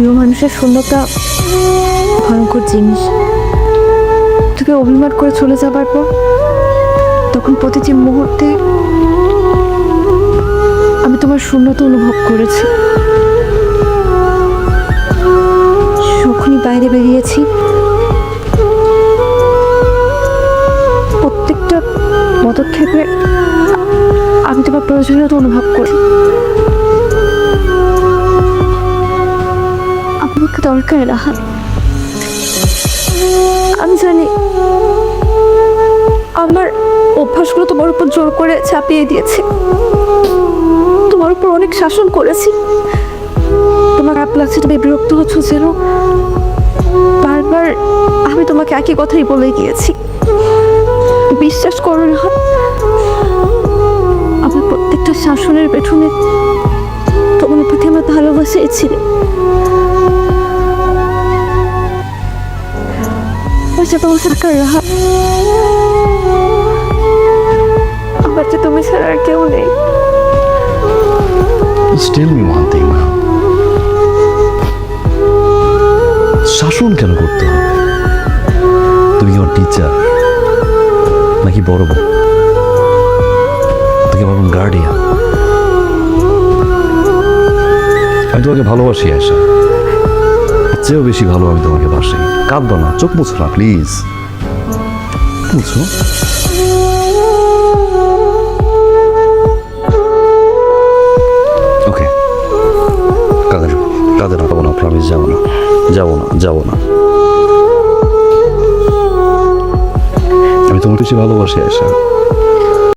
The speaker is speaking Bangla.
প্রিয় মানুষের শূন্যতা ভয়ঙ্কর জিনিস। তুমি অভিমান করে চলে যাবার পর তখন প্রতিটি মুহূর্তে আমি তোমার শূন্যতা অনুভব করেছি। যখনই বাইরে বেরিয়েছি প্রত্যেকটা পদক্ষেপে আমি তোমার প্রয়োজনীয়তা অনুভব করি। আমাকে দরকার রাহাত। আমি জানি আমার অভ্যাসগুলো তোমার উপর জোর করে চাপিয়ে দিয়েছি, তোমার উপর অনেক শাসন করেছি। তোমার খারাপ লাগছে, তুমি বিরক্ত হচ্ছ যেন বারবার আমি তোমাকে একই কথাই বলে গিয়েছি। বিশ্বাস করো রাহাত, আমার প্রত্যেকটা শাসনের পেছনে তোমার প্রতি আমার ভালোবাসাই ছিল। তোমার থাকার রাহাত, আমার যে তুমি ছাড়া আর কেউ নেই। Just tell me one thing now. শাসন কেন করতে হবে? তুমি কি আমার টিচার নাকি বড় বোন নাকি আমার গার্ডিয়ান? আমি তোমাকে ভালোবাসি আশা, এর চেয়েও বেশি ভালো আমি তোমাকে বাসি। কাঁদবো না, চোখ মুছো না প্লিজ, মুছো। ওকে, কাঁদে না, যাবো না, প্রমিস, যাবো না, যাবো না। আমি তোমাকে বেশি ভালোবাসি আশা।